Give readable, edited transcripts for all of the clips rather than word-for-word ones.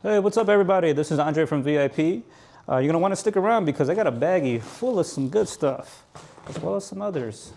Hey, what's up everybody? This is Andre from VIP. You're gonna wanna stick around because I got a baggie full of some good stuff, as well as some others.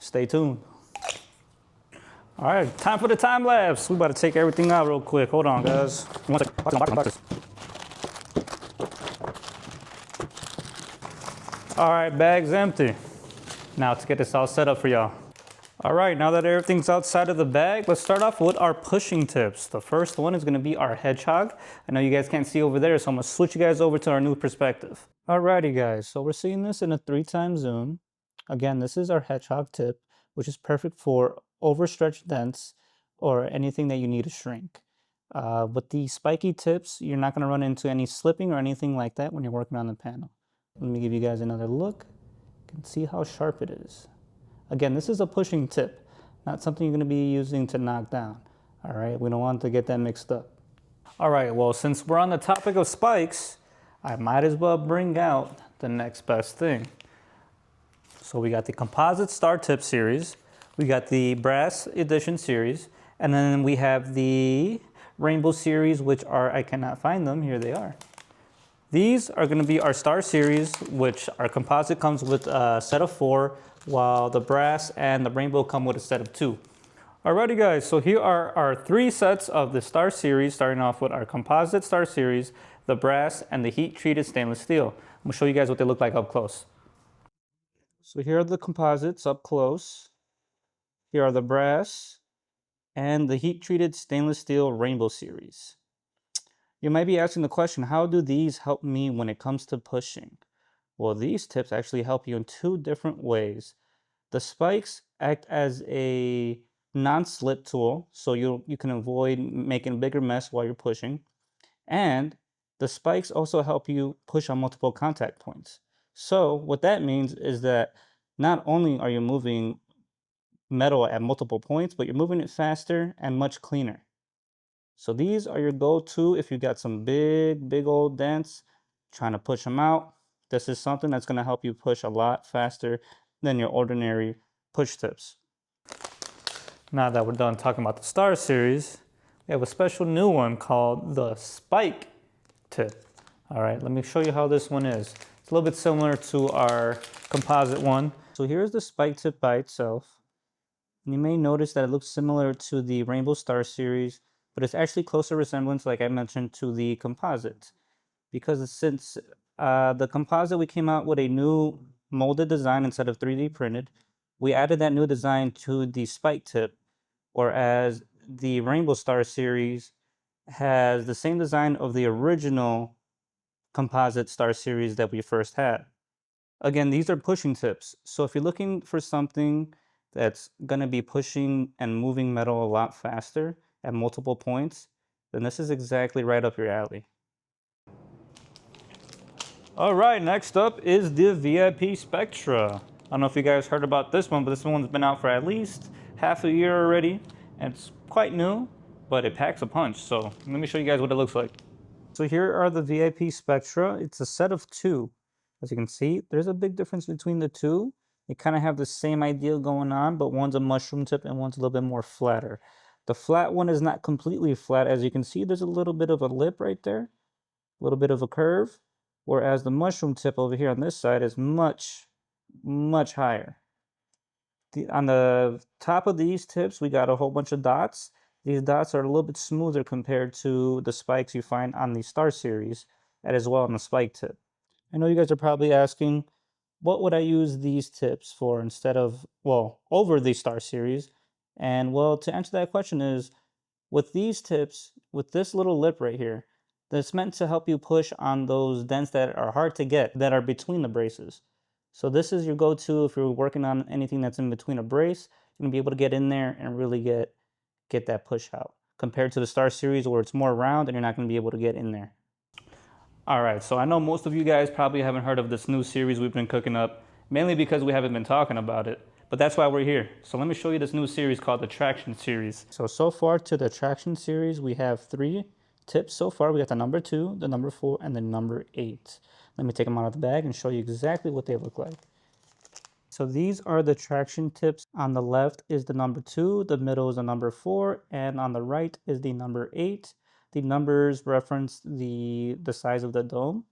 Stay tuned. All right, time for the time lapse. We about to take everything out real quick. Hold on, guys. One second. Boxes. All right, bag's empty. Now to get this all set up for y'all. All right, now that everything's outside of the bag, let's start off with our pushing tips. The first one is gonna be our hedgehog. I know you guys can't see over there, so I'm gonna switch you guys over to our new perspective. Alrighty guys, so we're seeing this in a 3x zoom. Again, this is our hedgehog tip, which is perfect for overstretched dents or anything that you need to shrink. With the spiky tips, you're not gonna run into any slipping or anything like that when you're working on the panel. Let me give you guys another look. You can see how sharp it is. Again, this is a pushing tip, not something you're going to be using to knock down. All right, we don't want to get that mixed up. All right, well, since we're on the topic of spikes, I might as well bring out the next best thing. So we got the composite star tip series, we got the brass edition series, and then we have the rainbow series, which are, I cannot find them, here they are. These are going to be our star series, which our composite comes with a set of 4, while the brass and the rainbow come with a set of 2. Alrighty guys, so here are our 3 sets of the star series, starting off with our composite star series, the brass, and the heat treated stainless steel. I'm going to show you guys what they look like up close. So here are the composites up close. Here are the brass and the heat treated stainless steel rainbow series. You might be asking the question, how do these help me when it comes to pushing? Well, these tips actually help you in 2 different ways. The spikes act as a non-slip tool, so you can avoid making a bigger mess while you're pushing. And the spikes also help you push on multiple contact points. So what that means is that not only are you moving metal at multiple points, but you're moving it faster and much cleaner. So these are your go-to if you got some big old dents, trying to push them out. This is something that's going to help you push a lot faster than your ordinary push tips. Now that we're done talking about the Star Series, we have a special new one called the Spike tip. All right, let me show you how this one is. It's a little bit similar to our composite one. So here's the Spike tip by itself. And you may notice that it looks similar to the Rainbow Star Series, but it's actually closer resemblance, like I mentioned, to the composite. Because since the composite, we came out with a new molded design instead of 3D printed, we added that new design to the spike tip, whereas the Rainbow Star series has the same design of the original composite star series that we first had. Again, these are pushing tips. So if you're looking for something that's going to be pushing and moving metal a lot faster at multiple points, then this is exactly right up your alley. All right, next up is the VIP Spectra. I don't know if you guys heard about this one, but this one's been out for at least half a year already. And it's quite new, but it packs a punch. So let me show you guys what it looks like. So here are the VIP Spectra. It's a set of 2. As you can see, there's a big difference between the 2. They kind of have the same idea going on, but one's a mushroom tip and one's a little bit more flatter. The flat one is not completely flat. As you can see, there's a little bit of a lip right there, a little bit of a curve, whereas the mushroom tip over here on this side is much higher. On the top of these tips, we got a whole bunch of dots. These dots are a little bit smoother compared to the spikes you find on the Star Series, and as well on the spike tip. I know you guys are probably asking, what would I use these tips for instead of, well, over the Star Series? And well, to answer that question is, with these tips, with this little lip right here, that's meant to help you push on those dents that are hard to get, that are between the braces. So this is your go-to if you're working on anything that's in between a brace. You're gonna be able to get in there and really get that push out, compared to the Star Series where it's more round and you're not gonna be able to get in there. All right, so I know most of you guys probably haven't heard of this new series we've been cooking up, mainly because we haven't been talking about it, but that's why we're here. So let me show you this new series called the Traction Series. So far to the Traction Series, we have 3 tips so far. We got the number 2, the number 4, and the number 8. Let me take them out of the bag and show you exactly what they look like. So these are the traction tips. On the left is the number 2, the middle is the number 4, and on the right is the number 8. The numbers reference the size of the dome.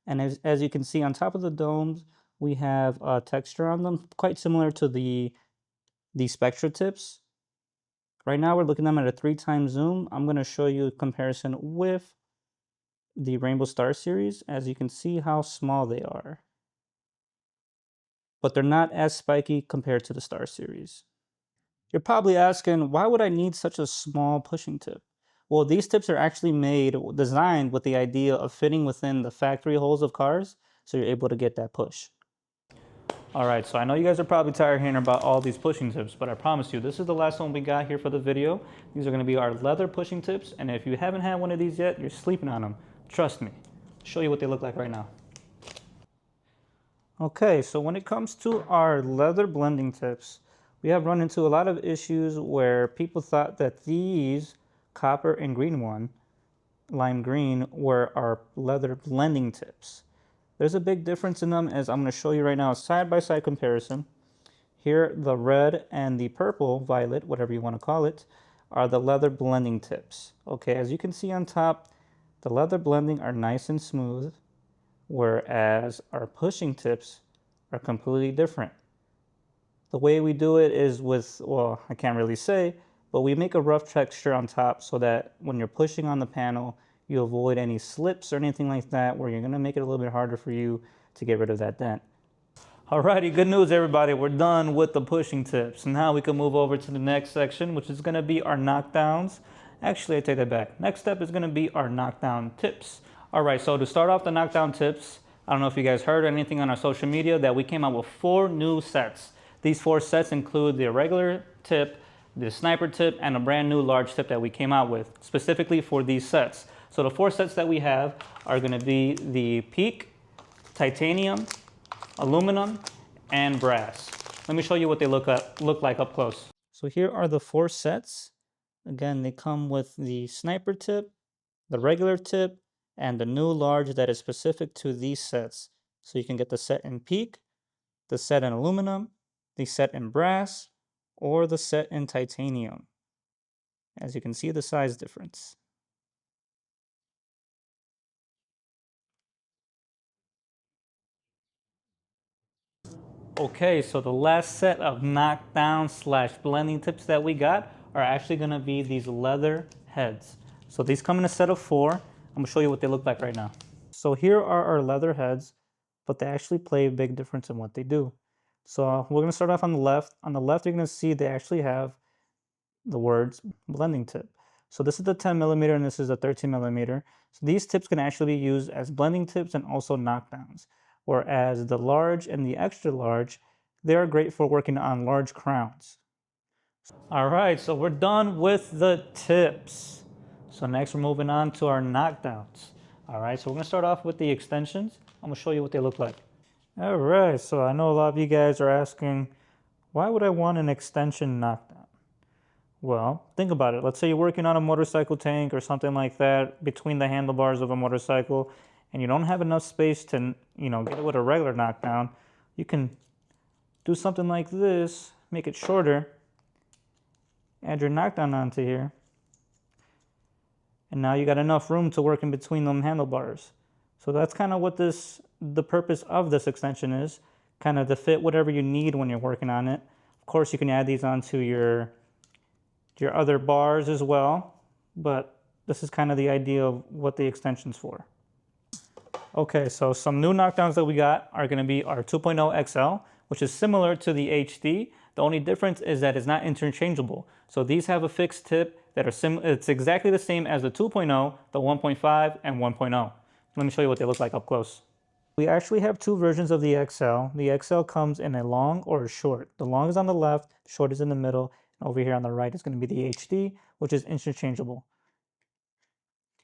And as you can see on top of the domes, we have texture on them, quite similar to the Spectra tips. Right now we're looking at them at a 3x zoom. I'm going to show you a comparison with the Rainbow Star series. As you can see how small they are, but they're not as spiky compared to the Star series. You're probably asking, why would I need such a small pushing tip? Well, these tips are actually designed with the idea of fitting within the factory holes of cars, so you're able to get that push. All right, so I know you guys are probably tired of hearing about all these pushing tips, but I promise you, this is the last one we got here for the video. These are gonna be our leather pushing tips, and if you haven't had one of these yet, you're sleeping on them. Trust me. I'll show you what they look like right now. Okay, so when it comes to our leather blending tips, we have run into a lot of issues where people thought that these copper and green one, lime green, were our leather blending tips. There's a big difference in them, as I'm going to show you right now, a side-by-side comparison. Here, the red and the purple, violet, whatever you want to call it, are the leather blending tips. Okay, as you can see on top, the leather blending are nice and smooth, whereas our pushing tips are completely different. The way we do it is with, well, I can't really say, but we make a rough texture on top so that when you're pushing on the panel, you avoid any slips or anything like that, where you're going to make it a little bit harder for you to get rid of that dent. Alrighty, good news everybody, we're done with the pushing tips. Now we can move over to the next section, which is going to be our knockdowns. Actually, I take that back. Next step is going to be our knockdown tips. Alright, so to start off the knockdown tips, I don't know if you guys heard anything on our social media that we came out with 4 new sets. These 4 sets include the regular tip, the sniper tip, and a brand new large tip that we came out with specifically for these sets. So the 4 sets that we have are going to be the Peak, Titanium, Aluminum, and Brass. Let me show you what they look like up close. So here are the 4 sets. Again, they come with the sniper tip, the regular tip, and the new large that is specific to these sets. So you can get the set in Peak, the set in Aluminum, the set in Brass, or the set in Titanium. As you can see the size difference. Okay, so the last set of knockdown / blending tips that we got are actually going to be these leather heads. So these come in a set of 4. I'm going to show you what they look like right now. So here are our leather heads, but they actually play a big difference in what they do. So we're going to start off on the left. On the left, you're going to see they actually have the words blending tip. So this is the 10mm and this is the 13mm. So these tips can actually be used as blending tips and also knockdowns. Whereas the large and the extra large, they're great for working on large crowns. All right, so we're done with the tips. So next we're moving on to our knockdowns. All right, so we're gonna start off with the extensions. I'm gonna show you what they look like. All right, so I know a lot of you guys are asking, why would I want an extension knockdown? Well, think about it. Let's say you're working on a motorcycle tank or something like that between the handlebars of a motorcycle, and you don't have enough space to, get it with a regular knockdown. You can do something like this, make it shorter, add your knockdown onto here, and now you got enough room to work in between them handlebars. So that's kind of what the purpose of this extension is, kind of to fit whatever you need when you're working on it. Of course, you can add these onto your other bars as well, but this is kind of the idea of what the extension's for. Okay, so some new knockdowns that we got are going to be our 2.0 XL, which is similar to the HD. The only difference is that it's not interchangeable. So these have a fixed tip that are it's exactly the same as the 2.0, the 1.5, and 1.0. Let me show you what they look like up close. We actually have 2 versions of the XL. The XL comes in a long or a short. The long is on the left, short is in the middle, and over here on the right is going to be the HD, which is interchangeable.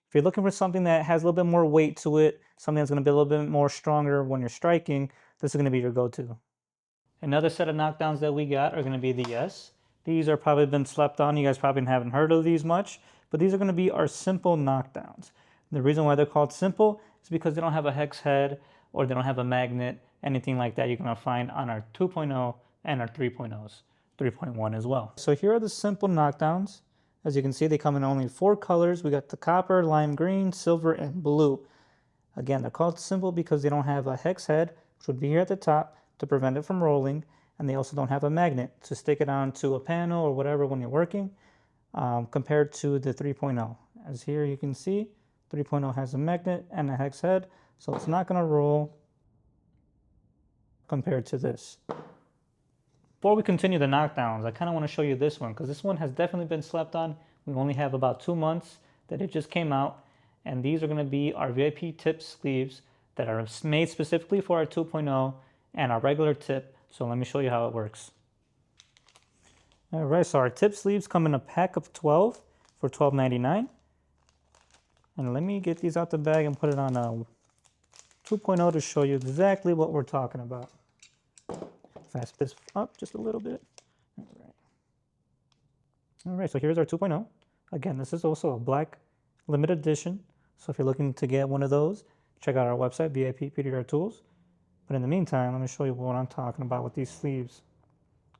If you're looking for something that has a little bit more weight to it, something that's going to be a little bit more stronger when you're striking, this is going to be your go-to. Another set of knockdowns that we got are going to be the S. These are probably been slept on. You guys probably haven't heard of these much, but these are going to be our simple knockdowns. The reason why they're called simple is because they don't have a hex head or they don't have a magnet, anything like that you're going to find on our 2.0 and our 3.0s, 3.1 as well. So here are the simple knockdowns. As you can see, they come in only 4 colors. We got the copper, lime green, silver, and blue. Again, they're called simple because they don't have a hex head, which would be here at the top to prevent it from rolling. And they also don't have a magnet to stick it onto a panel or whatever when you're working, compared to the 3.0. As here you can see, 3.0 has a magnet and a hex head, so it's not going to roll compared to this. Before we continue the knockdowns, I kind of want to show you this one because this one has definitely been slept on. We only have about 2 months that it just came out, and these are going to be our VIP tip sleeves that are made specifically for our 2.0 and our regular tip. So let me show you how it works. All right, so our tip sleeves come in a pack of 12 for $12.99. And let me get these out the bag and put it on a 2.0 to show you exactly what we're talking about. Fast this up just a little bit. All right, so here's our 2.0. Again, this is also a black limited edition. So if you're looking to get one of those, check out our website, VIP PDR TOOLS. But in the meantime, let me show you what I'm talking about with these sleeves.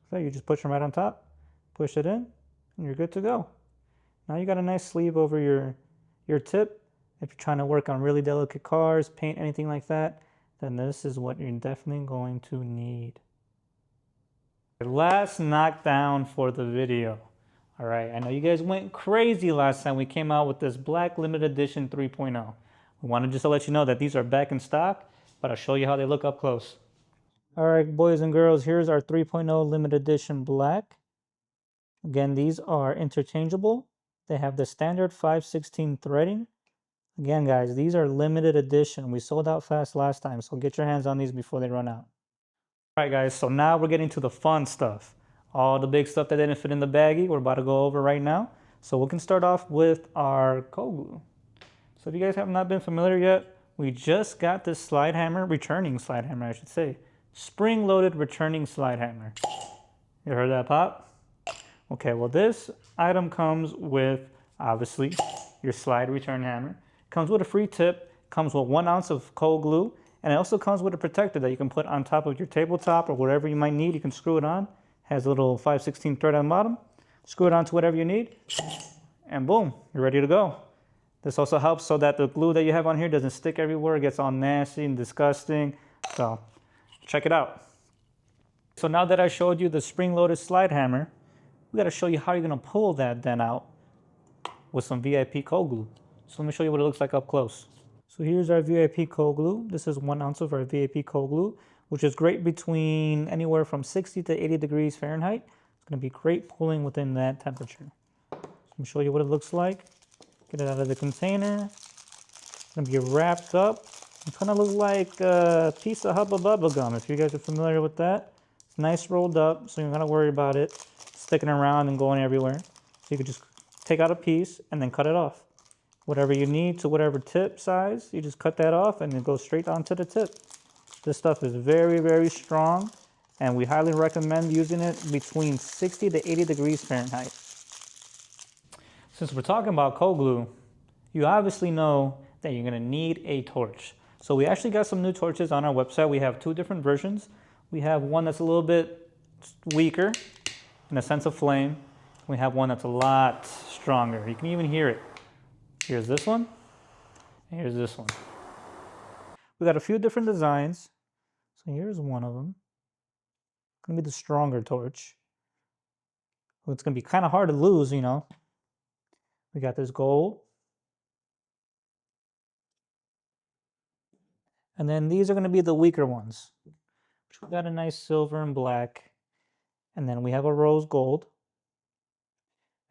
So you just push them right on top, push it in, and you're good to go. Now you got a nice sleeve over your tip. If you're trying to work on really delicate cars, paint, anything like that, then this is what you're definitely going to need. Last knockdown for the video. All right, I know you guys went crazy last time we came out with this black limited edition 3.0. We wanted just to let you know that these are back in stock, but I'll show you how they look up close. All right, boys and girls, here's our 3.0 limited edition black. Again, these are interchangeable. They have the standard 5/16 threading. Again, guys, these are limited edition. We sold out fast last time, so get your hands on these before they run out. All right, guys, so now we're getting to the fun stuff. All the big stuff that didn't fit in the baggie, we're about to go over right now. So we can start off with our cold glue. So if you guys have not been familiar yet, we just got this slide hammer, returning slide hammer, I should say. Spring-loaded returning slide hammer. You heard that pop? Okay, well this item comes with, obviously, your slide return hammer. Comes with a free tip, comes with 1 ounce of cold glue, and it also comes with a protector that you can put on top of your tabletop or whatever you might need. You can screw it on. Has a little 5/16 thread on the bottom. Screw it on to whatever you need, and boom, you're ready to go. This also helps so that the glue that you have on here doesn't stick everywhere. It gets all nasty and disgusting. So check it out. So now that I showed you the spring-loaded slide hammer, we got to show you how you're going to pull that then out with some VIP cold glue. So let me show you what it looks like up close. So here's our VIP cold glue. This is 1 ounce of our VIP cold glue, which is great between anywhere from 60 to 80 degrees Fahrenheit. It's going to be great pulling within that temperature. So let me show you what it looks like. Get it out of the container. It's going to be wrapped up. It kind of looks like a piece of Hubba Bubba gum, if you guys are familiar with that. It's nice rolled up, so you're not going to worry about it sticking around and going everywhere. So you can just take out a piece and then cut it off. Whatever you need to whatever tip size, you just cut that off and it goes straight onto the tip. This stuff is very, very strong, and we highly recommend using it between 60 to 80 degrees Fahrenheit. Since we're talking about cold glue, you obviously know that you're going to need a torch. So we actually got some new torches on our website. We have 2 different versions. We have one that's a little bit weaker in a sense of flame. We have one that's a lot stronger. You can even hear it. Here's this one, and here's this one. We got a few different designs. So here's one of them. It's going to be the stronger torch. It's going to be kind of hard to lose, you know. We got this gold. And then these are going to be the weaker ones. We got a nice silver and black. And then we have a rose gold,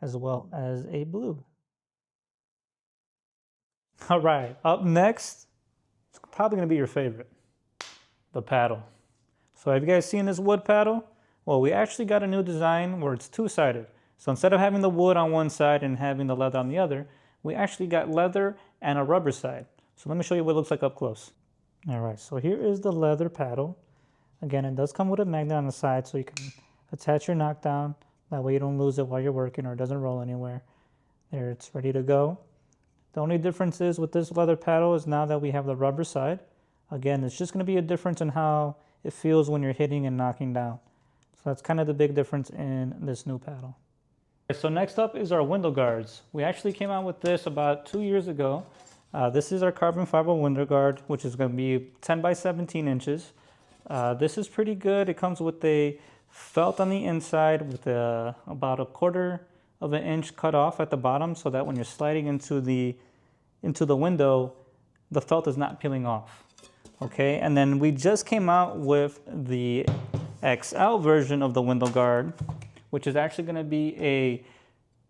as well as a blue. All right, up next, it's probably going to be your favorite, the paddle. So have you guys seen this wood paddle? Well, we actually got a new design where it's 2-sided. So instead of having the wood on one side and having the leather on the other, we actually got leather and a rubber side. So let me show you what it looks like up close. All right, so here is the leather paddle. Again, it does come with a magnet on the side so you can attach your knockdown. That way you don't lose it while you're working or it doesn't roll anywhere. There, it's ready to go. The only difference is with this leather paddle is now that we have the rubber side. Again, it's just going to be a difference in how it feels when you're hitting and knocking down. So that's kind of the big difference in this new paddle. So next up is our window guards. We actually came out with this about 2 years ago. This is our carbon fiber window guard, which is going to be 10 by 17 inches. This is pretty good. It comes with a felt on the inside with about 1/4 of an inch cut off at the bottom, so that when you're sliding into the window, the felt is not peeling off. Okay, and then we just came out with the XL version of the window guard, which is actually going to be a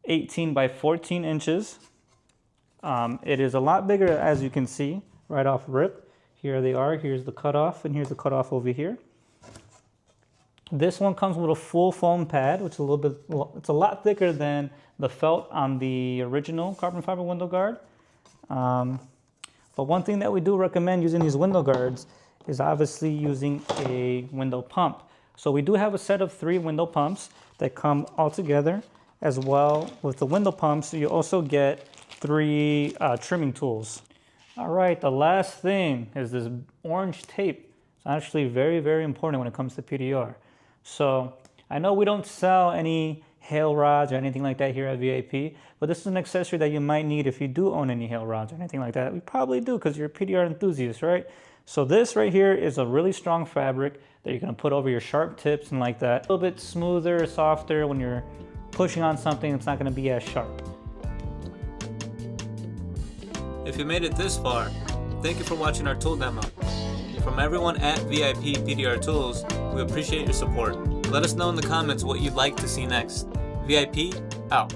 18 by 14 inches. It is a lot bigger, as you can see right off rip. Here they are. Here's the cutoff, and here's the cutoff over here. This one comes with a full foam pad, which is it's a lot thicker than the felt on the original carbon fiber window guard. But one thing that we do recommend using these window guards is obviously using a window pump. So we do have a set of 3 window pumps that come all together. As well, with the window pumps, you also get 3 trimming tools. All right, the last thing is this orange tape. It's actually very, very important when it comes to PDR. So I know we don't sell any hail rods or anything like that here at VIP, but this is an accessory that you might need if you do own any hail rods or anything like that. We probably do because you're a PDR enthusiast, right? So this right here is a really strong fabric that you're gonna put over your sharp tips and like that. A little bit smoother, softer when you're pushing on something. It's not gonna be as sharp. If you made it this far, thank you for watching our tool demo. From everyone at VIP PDR Tools, we appreciate your support. Let us know in the comments what you'd like to see next. VIP, out.